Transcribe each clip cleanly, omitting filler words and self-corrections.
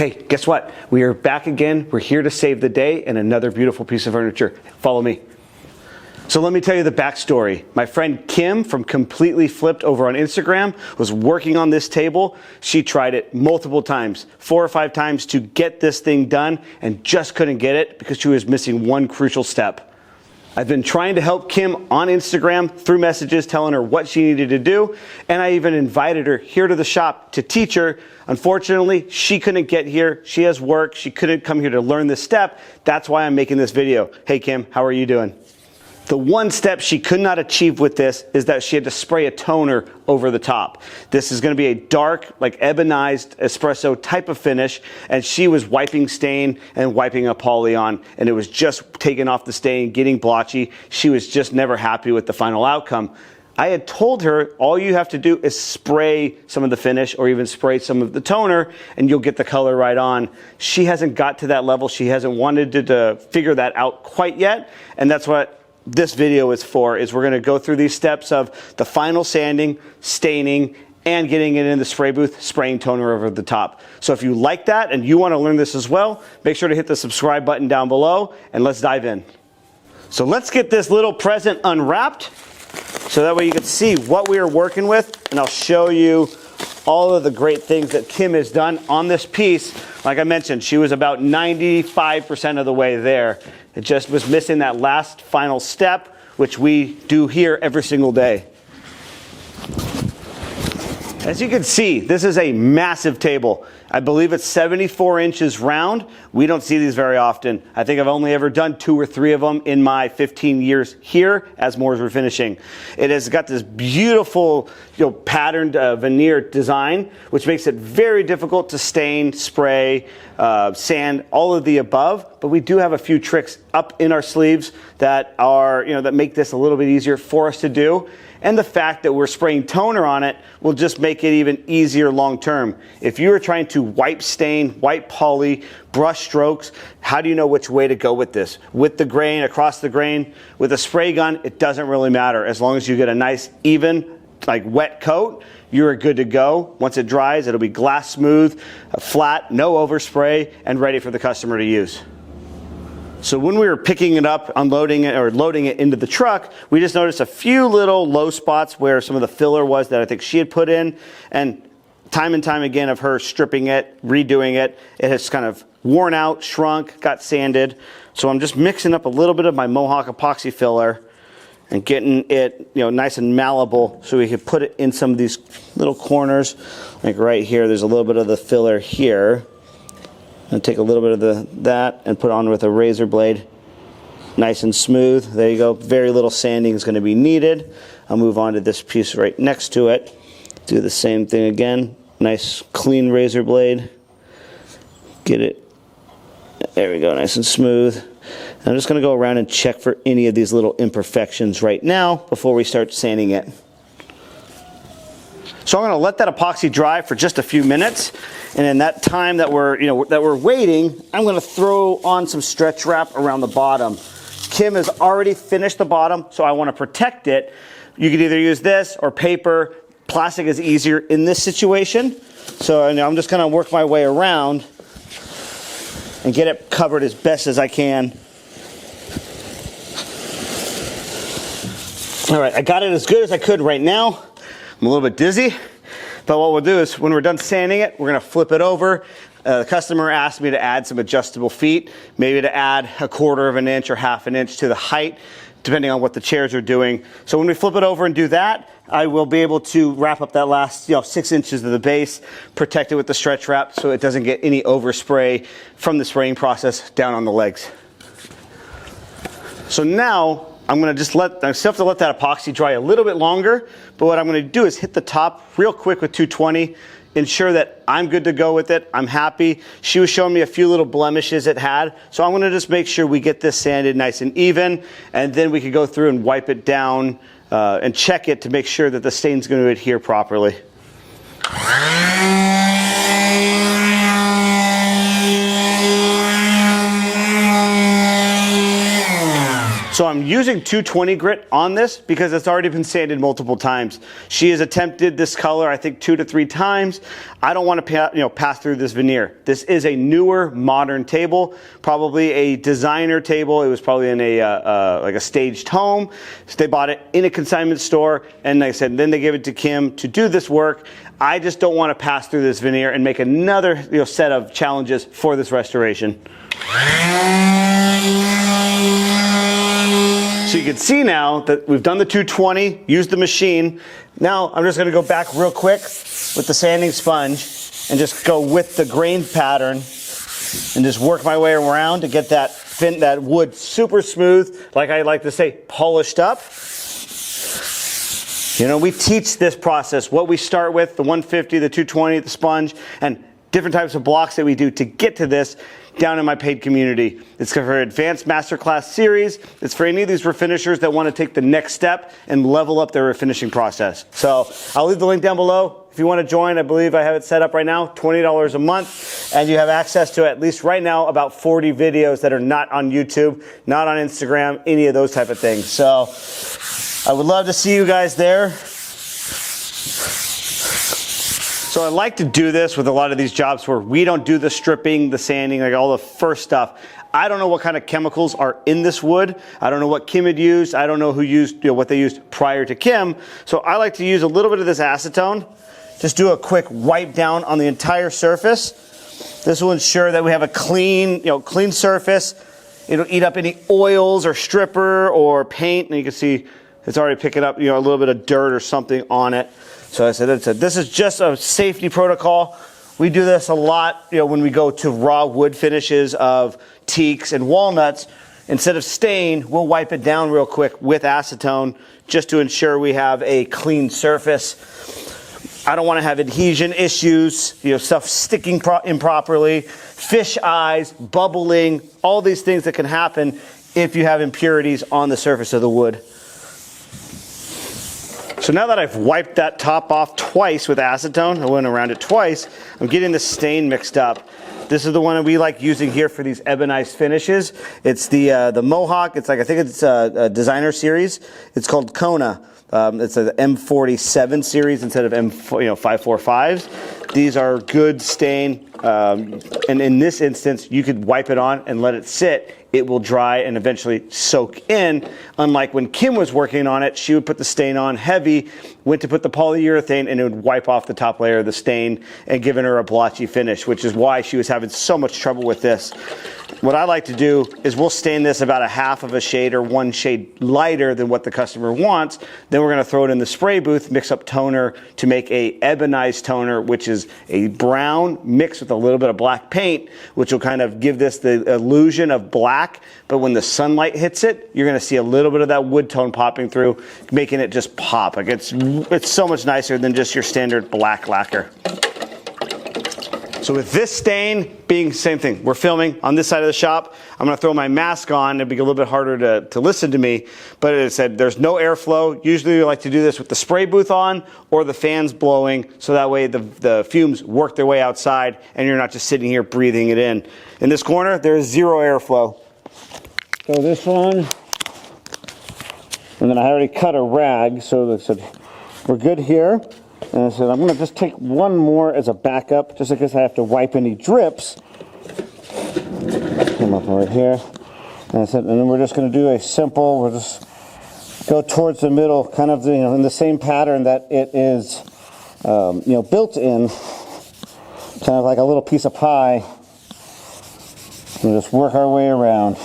Hey, guess what? We are back again. We're here to save the day and another beautiful piece of furniture. Follow me. So let me tell you the backstory. My friend Kim from Completely Flipped over on Instagram was working on this table. She tried it multiple times, 4 or 5 times to get this thing done and just couldn't get it because she was missing one crucial step. I've been trying to help Kim on Instagram through messages telling her what she needed to do, and I even invited her here to the shop to teach her. Unfortunately, she couldn't get here. She has work. She couldn't come here to learn this step. That's why I'm making this video. Hey Kim, how are you doing? The one step she could not achieve with this is that she had to spray a toner over the top. This is going to be a dark, like ebonized espresso type of finish, and she was wiping stain and wiping a poly on, and it was just taking off the stain, getting blotchy. She was just never happy with the final outcome. I had told her all you have to do is spray some of the finish or even spray some of the toner and you'll get the color right on. She hasn't got to that level. She hasn't wanted to figure that out quite yet, and that's what this video is for, is we're going to go through these steps of the final sanding, staining, and getting it in the spray booth, spraying toner over the top. So if you like that and you want to learn this as well, make sure to hit the subscribe button down below and let's dive in. So let's get this little present unwrapped so that way you can see what we are working with, and I'll show you all of the great things that Kim has done on this piece. Like I mentioned, she was about 95% of the way there. It just was missing that last final step, which we do here every single day. As you can see, this is a massive table. I believe it's 74 inches round. We don't see these very often. I think I've only ever done 2 or 3 of them in my 15 years here as Moore's Refinishing. It has got this beautiful, patterned veneer design, which makes it very difficult to stain, spray, sand, all of the above. But we do have a few tricks up in our sleeves that are, that make this a little bit easier for us to do. And the fact that we're spraying toner on it will just make it even easier long term. If you are trying to wipe stain, wipe poly, brush strokes, how do you know which way to go with this? With the grain, across the grain, with a spray gun, it doesn't really matter. As long as you get a nice, even, like wet coat, you're good to go. Once it dries, it'll be glass smooth, flat, no overspray, and ready for the customer to use. So when we were picking it up, unloading it, or loading it into the truck, we just noticed a few little low spots where some of the filler was that I think she had put in. And time and time again of her stripping it, redoing it, it has kind of worn out, shrunk, got sanded. So I'm just mixing up a little bit of my Mohawk epoxy filler and getting it, nice and malleable so we can put it in some of these little corners. Like right here, there's a little bit of the filler here. And take a little bit of that and put on with a razor blade, nice and smooth. There you go. Very little sanding is going to be needed. I'll move on to this piece right next to it. Do the same thing again. Nice clean razor blade. Get it. There we go. Nice and smooth. I'm just going to go around and check for any of these little imperfections right now before we start sanding it. So I'm going to let that epoxy dry for just a few minutes, and in that time that we're waiting, I'm going to throw on some stretch wrap around the bottom. Kim has already finished the bottom, so I want to protect it. You could either use this or paper. Plastic is easier in this situation, so I'm just going to work my way around and get it covered as best as I can. All right, I got it as good as I could right now. I'm a little bit dizzy, but what we'll do is when we're done sanding it, we're going to flip it over. The customer asked me to add some adjustable feet, maybe to add 1/4 of an inch or 1/2 an inch to the height, depending on what the chairs are doing. So when we flip it over and do that, I will be able to wrap up that last 6 inches of the base, protect it with the stretch wrap so it doesn't get any overspray from the spraying process down on the legs. So now I still have to let that epoxy dry a little bit longer, but what I'm going to do is hit the top real quick with 220, ensure that I'm good to go with it. I'm happy. She was showing me a few little blemishes it had, so I'm going to just make sure we get this sanded nice and even, and then we can go through and wipe it down and check it to make sure that the stain's going to adhere properly. So I'm using 220 grit on this because it's already been sanded multiple times. She has attempted this color, I think 2 to 3 times. I don't want to pass through this veneer. This is a newer, modern table, probably a designer table. It was probably in a like a staged home. So they bought it in a consignment store, and like I said, then they gave it to Kim to do this work. I just don't want to pass through this veneer and make another set of challenges for this restoration. So you can see now that we've done the 220, used the machine. Now I'm just going to go back real quick with the sanding sponge and just go with the grain pattern and just work my way around to get that wood super smooth, like I like to say, polished up. You know, we teach this process, what we start with, the 150, the 220, the sponge, and different types of blocks that we do to get to this down in my paid community. It's for advanced masterclass series. It's for any of these refinishers that want to take the next step and level up their refinishing process. So I'll leave the link down below. If you want to join, I believe I have it set up right now, $20 a month, and you have access to at least right now about 40 videos that are not on YouTube, not on Instagram, any of those type of things. So I would love to see you guys there. So I like to do this with a lot of these jobs where we don't do the stripping, the sanding, like all the first stuff. I don't know what kind of chemicals are in this wood. I don't know what Kim had used. I don't know who used, what they used prior to Kim. So I like to use a little bit of this acetone. Just do a quick wipe down on the entire surface. This will ensure that we have a clean, clean surface. It'll eat up any oils or stripper or paint, and you can see it's already picking up, a little bit of dirt or something on it. So I said, this is just a safety protocol. We do this a lot, when we go to raw wood finishes of teaks and walnuts. Instead of stain, we'll wipe it down real quick with acetone just to ensure we have a clean surface. I don't want to have adhesion issues, stuff sticking improperly, fish eyes, bubbling, all these things that can happen if you have impurities on the surface of the wood. So now that I've wiped that top off twice with acetone, I went around it twice, I'm getting the stain mixed up. This is the one that we like using here for these ebonized finishes. It's the Mohawk. It's like, I think it's a designer series. It's called Kona. It's an M47 series instead of M545s. These are good stain. And in this instance, you could wipe it on and let it sit. It will dry and eventually soak in. Unlike when Kim was working on it, she would put the stain on heavy, went to put the polyurethane, and it would wipe off the top layer of the stain and giving her a blotchy finish, which is why she was having so much trouble with this. What I like to do is we'll stain this about a half of a shade or one shade lighter than what the customer wants. Then we're going to throw it in the spray booth, mix up toner to make a ebonized toner, which is a brown mixed with a little bit of black paint, which will kind of give this the illusion of black. But when the sunlight hits it, you're going to see a little bit of that wood tone popping through, making it just pop. Like it's so much nicer than just your standard black lacquer. So with this stain being the same thing, we're filming on this side of the shop. I'm going to throw my mask on. It'll be a little bit harder to listen to me, but it said there's no airflow. Usually we like to do this with the spray booth on or the fans blowing, so that way the fumes work their way outside and you're not just sitting here breathing it in. In this corner, there's zero airflow. So this one, and then I already cut a rag, so they said we're good here. And I said, I'm going to just take one more as a backup, just in case I have to wipe any drips. Come up right here. And I said, and then we're just going to do a simple, we'll just go towards the middle, kind of in the same pattern that it is, built in, kind of like a little piece of pie. We'll just work our way around.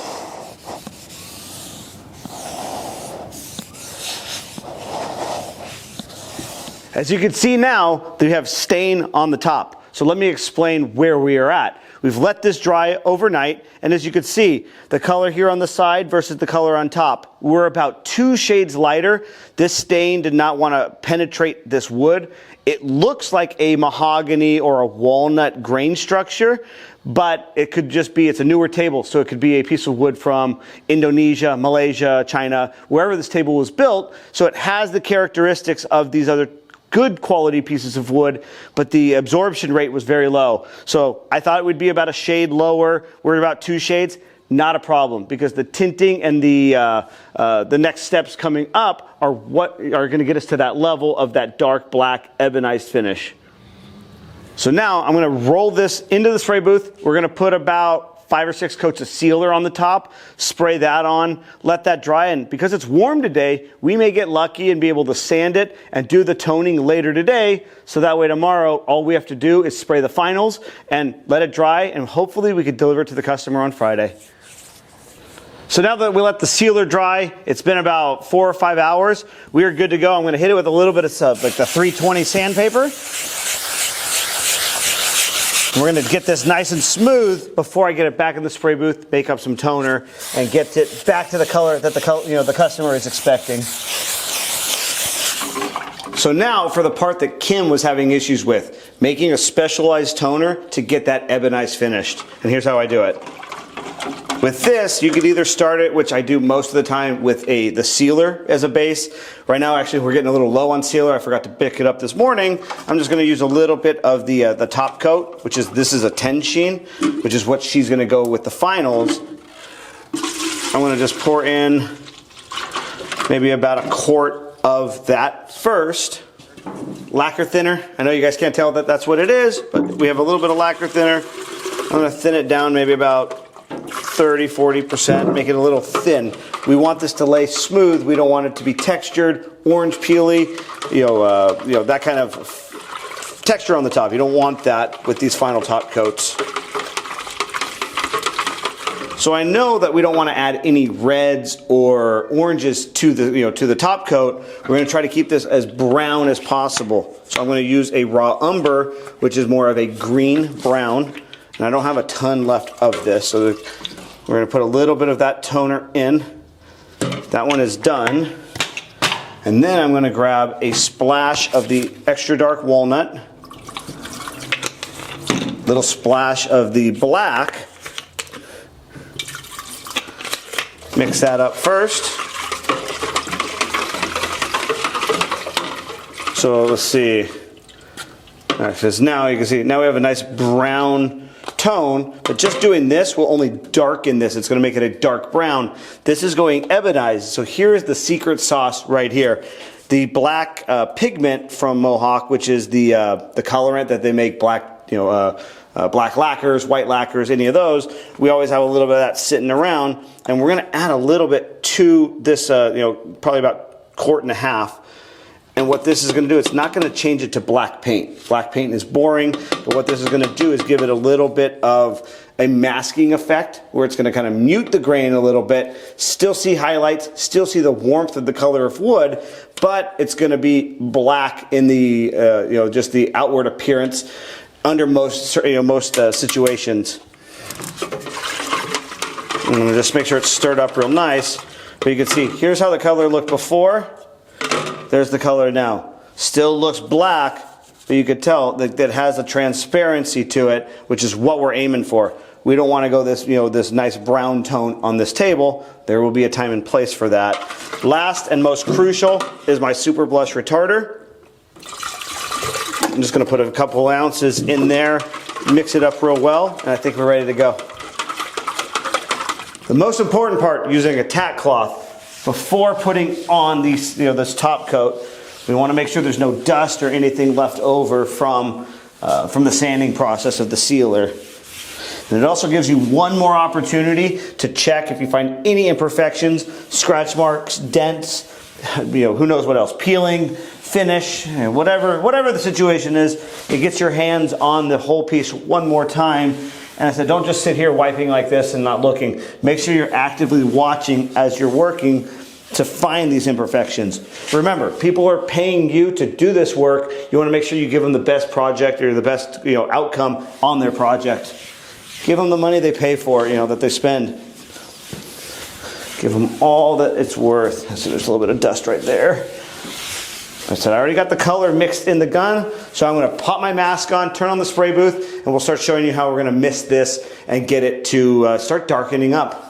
As you can see now, we have stain on the top. So let me explain where we are at. We've let this dry overnight, and as you can see, the color here on the side versus the color on top, we're about 2 shades lighter. This stain did not want to penetrate this wood. It looks like a mahogany or a walnut grain structure, but it could just be, it's a newer table, so it could be a piece of wood from Indonesia, Malaysia, China, wherever this table was built. So it has the characteristics of these other good quality pieces of wood, but the absorption rate was very low. So I thought it would be about a shade lower. We're about 2 shades. not a problem, because the tinting and the next steps coming up are what are going to get us to that level of that dark black ebonized finish. So now I'm going to roll this into the spray booth. We're going to put about 5 or 6 coats of sealer on the top, spray that on, let that dry, and because it's warm today, we may get lucky and be able to sand it and do the toning later today, so that way tomorrow all we have to do is spray the finals and let it dry, and hopefully we could deliver it to the customer on Friday. So now that we let the sealer dry, it's been about 4 or 5 hours, we are good to go. I'm going to hit it with a little bit of like the 320 sandpaper. We're going to get this nice and smooth before I get it back in the spray booth, bake up some toner, and get it back to the color that the customer is expecting. So now for the part that Kim was having issues with, making a specialized toner to get that ebonized finished. And here's how I do it. With this, you could either start it, which I do most of the time, with the sealer as a base. Right now, actually, we're getting a little low on sealer. I forgot to pick it up this morning. I'm just going to use a little bit of the top coat, this is a 10 sheen, which is what she's going to go with the finals. I'm going to just pour in maybe about a quart of that first. Lacquer thinner. I know you guys can't tell that that's what it is, but we have a little bit of lacquer thinner. I'm going to thin it down maybe about 30–40%, make it a little thin. We want this to lay smooth. We don't want it to be textured, orange peely, that kind of texture on the top. You don't want that with these final top coats. So I know that we don't want to add any reds or oranges to the top coat. We're going to try to keep this as brown as possible. So I'm going to use a raw umber, which is more of a green brown. And I don't have a ton left of this, so we're going to put a little bit of that toner in. That one is done. And then I'm going to grab a splash of the extra dark walnut, little splash of the black. Mix that up first. So let's see. Because now you can see, now we have a nice brown tone, but just doing this will only darken this. It's going to make it a dark brown. This is going ebonized. So here's the secret sauce right here. The black pigment from Mohawk, which is the colorant that they make black, black lacquers, white lacquers, any of those. We always have a little bit of that sitting around, and we're going to add a little bit to this, probably about 1.25 quart. And what this is going to do, it's not going to change it to black paint. Black paint is boring, but what this is going to do is give it a little bit of a masking effect where it's going to kind of mute the grain a little bit, still see highlights, still see the warmth of the color of wood, but it's going to be black in the, just the outward appearance under most situations. I'm going to just make sure it's stirred up real nice. But you can see, here's how the color looked before. There's the color now. Still looks black, but you could tell that it has a transparency to it, which is what we're aiming for. We don't want to go this nice brown tone on this table. There will be a time and place for that. Last and most crucial is my super blush retarder. I'm just going to put a couple ounces in there, mix it up real well, and I think we're ready to go. The most important part, using a tack cloth before putting on these, this top coat, we want to make sure there's no dust or anything left over from the sanding process of the sealer. And it also gives you one more opportunity to check if you find any imperfections, scratch marks, dents, who knows what else, peeling, finish, whatever the situation is. It gets your hands on the whole piece one more time. And I said, don't just sit here wiping like this and not looking. Make sure you're actively watching as you're working to find these imperfections. Remember, people are paying you to do this work. You want to make sure you give them the best project or the best outcome on their project. Give them the money they pay for, that they spend. Give them all that it's worth. So there's a little bit of dust right there. I said, I already got the color mixed in the gun, so I'm going to pop my mask on, turn on the spray booth, and we'll start showing you how we're going to mist this and get it to start darkening up.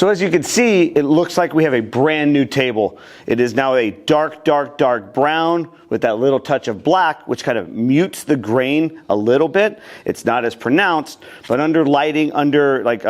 So as you can see, it looks like we have a brand new table. It is now a dark, dark, dark brown with that little touch of black, which kind of mutes the grain a little bit. It's not as pronounced, but under lighting, under like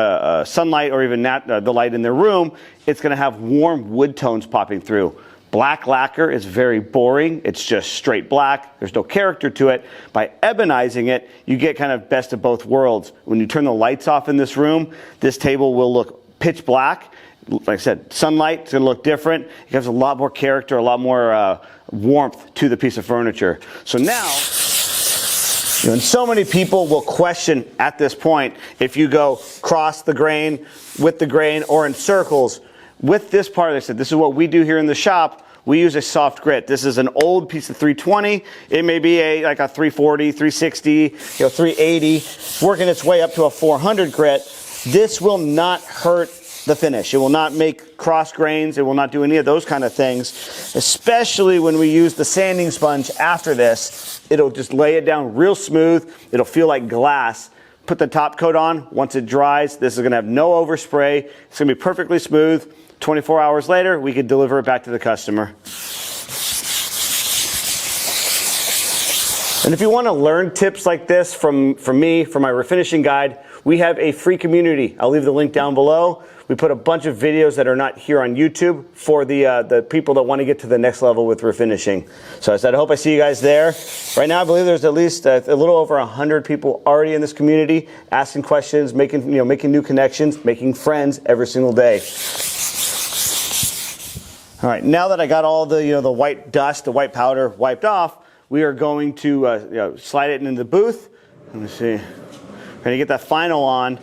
sunlight or even the light in the room, it's gonna have warm wood tones popping through. Black lacquer is very boring. It's just straight black. There's no character to it. By ebonizing it, you get kind of best of both worlds. When you turn the lights off in this room, this table will look pitch black. Like I said, sunlight is gonna look different. It gives a lot more character, a lot more warmth to the piece of furniture. So now, and so many people will question at this point if you go cross the grain, with the grain, or in circles. With this part, I said, this is what we do here in the shop. We use a soft grit. This is an old piece of 320. It may be like a 340, 360, 380, working its way up to a 400 grit. This will not hurt the finish. It will not make cross grains. It will not do any of those kind of things, especially when we use the sanding sponge after this. It'll just lay it down real smooth. It'll feel like glass. Put the top coat on. Once it dries, this is gonna have no overspray. It's gonna be perfectly smooth. 24 hours later, we could deliver it back to the customer. And if you want to learn tips like this from me, from my refinishing guide, we have a free community. I'll leave the link down below. We put a bunch of videos that are not here on YouTube for the people that want to get to the next level with refinishing. So I said, I hope I see you guys there. Right now, I believe there's at least a little over 100 people already in this community, asking questions, making new connections, making friends every single day. All right, now that I got all the the white dust, the white powder wiped off, we are going to slide it into the booth. Let me see. We're gonna get that final on,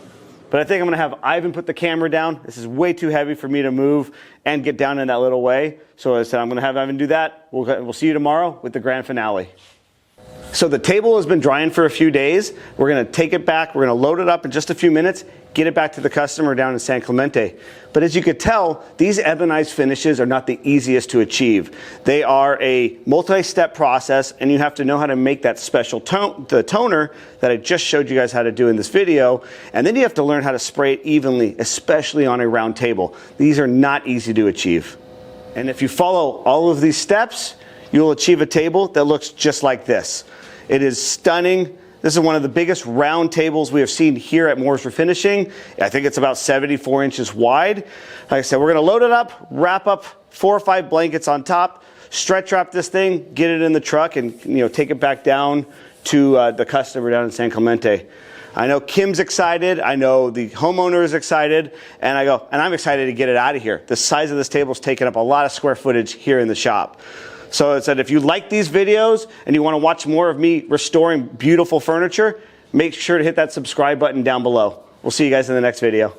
but I think I'm gonna have Ivan put the camera down. This is way too heavy for me to move and get down in that little way. So as I said, I'm gonna have Ivan do that. We'll see you tomorrow with the grand finale. So the table has been drying for a few days. We're gonna take it back. We're gonna load it up in just a few minutes, get it back to the customer down in San Clemente. But as you could tell, these ebonized finishes are not the easiest to achieve. They are a multi-step process, and you have to know how to make that special the toner that I just showed you guys how to do in this video. And then you have to learn how to spray it evenly, especially on a round table. These are not easy to achieve. And if you follow all of these steps, you'll achieve a table that looks just like this. It is stunning. This is one of the biggest round tables we have seen here at Moore's Refinishing. I think it's about 74 inches wide. Like I said, we're gonna load it up, wrap up 4 or 5 blankets on top, stretch wrap this thing, get it in the truck, and take it back down to the customer down in San Clemente. I know Kim's excited, I know the homeowner is excited, and I'm excited to get it out of here. The size of this table is taking up a lot of square footage here in the shop. So I said, if you like these videos and you want to watch more of me restoring beautiful furniture, make sure to hit that subscribe button down below. We'll see you guys in the next video.